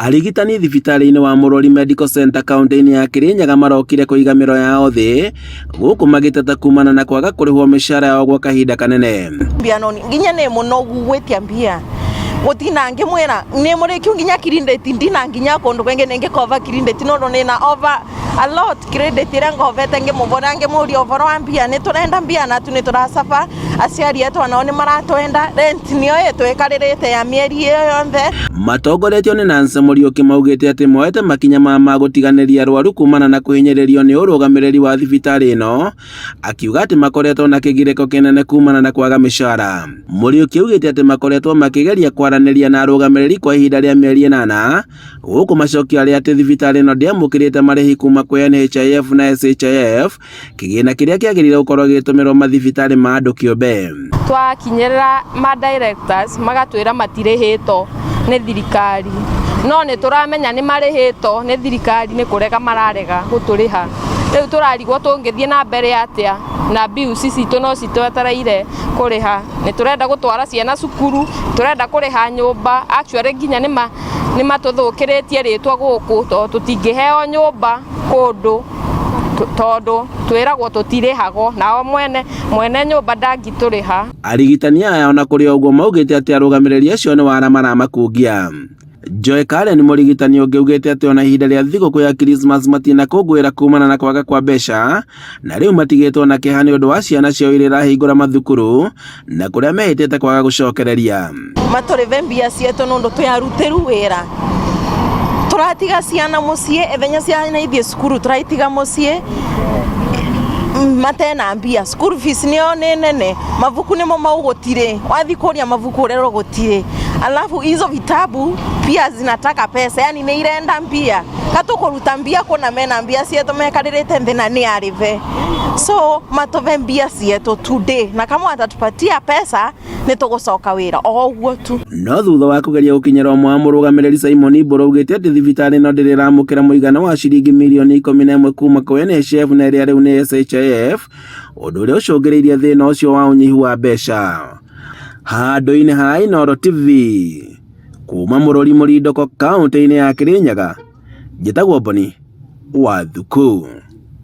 Arigitani thibitarĩ-inĩ wa Mũrori Medical Center kaunti-inĩ ya Kirinyaga marokire kũiga mĩro yao thĩ gũkũ magĩteta kumana na kwaga kũrĩhwo mĩcara yao gwa kahinda kanene. Nginya nĩ mũnogu gwĩtia mbia gutina ngimwira ni mũrĩkio nginya credit ndina nginya kũndũ kwenge ningĩkova credit no nina over a lot credit ĩrĩa ngovete ngĩmũvora ngĩmũria ũvoro wa mbia nĩ tũrenda mbia na tu nĩ tũracafa aciari etu nao nĩ maratwenda rent nĩyo ĩtwĩkarĩrĩte ya mĩeri ĩyo yonthe. Matongoretio nĩ Nancy Muriuki maugĩte atĩ moete makinya ma gũtiganĩria arwaru kumana na kũhinyĩrĩrio nĩ ũrũgamĩrĩri wa thibitarĩ ĩno, akiuga atĩ makoretwo na kĩgirĩko kĩnene kumana na kwaga mĩcara. Muriuki augĩte atĩ makoretwo makĩgeria kwaranĩria na arũgamĩrĩri kwa ihinda rĩa mĩeri 8 gũkũ macokio arĩa atĩ thibitarĩ ĩno ndĩamũkĩrĩte marĩhi kuma kwĩ NHIF na SHIF, kĩgĩna kĩrĩa kĩagĩrĩire gũkorwo gĩtũmĩrwo mathibitarĩ ma andũ kĩũmbe. Twakinyĩrĩra ma directors magatwĩra matirĩhĩtwo nĩ thirikari, no nĩ tũramenya nĩ marĩhĩtwo nĩ thirikari, nĩ kũrega mararega gũtũrĩha. Rĩu tũrarigwo tũngĩthiĩ na mbere atĩa na bills citũ no citwetereire kũrĩha. Nĩ tũrenda gũtwara ciana cukuru, tũrenda kũrĩha nyũmba, actually nginya nĩ matũthũkĩrĩtie rĩtwa gũkũ tondũ tũtingĩheo nyũmba kũndũ tondũ twĩragwo tũtirĩhagwo nao mwene nyũmba ndangĩtũrĩha. Arigitani aya ona kũrĩ ũguo maugĩte atĩ arũgamĩrĩri acio nĩ wara maramakungia. Joy Karen mũrigitani ũngĩ augĩte atĩ ona ihinda rĩa thigũkũ ya Christmas matinakũngũĩra kumana na kwaga kwa mbeca, na rĩu matigĩtwo na kĩeha nĩ ũndũ wa ciana ciao iria irahingũra mathukuru na kũrĩa mehĩtĩte kwaga gũcokereria. Matũrĩve mbia cietũ nĩ ũndũ twĩarutĩru wĩra, tũratiga ciana mũciĩ ethenya ciana ithiĩ cukuru tũraitiga mũciĩ matena mbia. School fees nĩyo nĩ nene, mabuku nĩmo mau gũtirĩ, wathi kũria mabuku ũrerwo gũtirĩ, alafu hizo vitabu pia zinataka pesa, yani nĩ irenda mbia. Katukũruta mbia kuna mena mbia cietũ mekarĩrĩte thĩ na nĩ arive, so matove mbia cietũ today, na kama watatupatia pesa nĩ tũgũcoka wĩra o ũguo tu. No thutha wa kũgeria gũkinyĩra ũmwe wa mũrũgamĩrĩri Simon Mburu augĩte atĩ thibitarĩ ĩno ndĩrĩramũkĩra mũigana wa ciringi mirioni 11 kuma kwĩ NHIF na ĩrĩa rĩu nĩ SHIF, ũndũ ũrĩa ũcũngĩrĩirie thĩna ũcio wa ũnyihu wa mbeca. Handũ-inĩ ha Inooro TV kuma Mũrori Mũrindoko kaunti-inĩ ya Kirinyaga, njĩtagwo Boni Wathuku.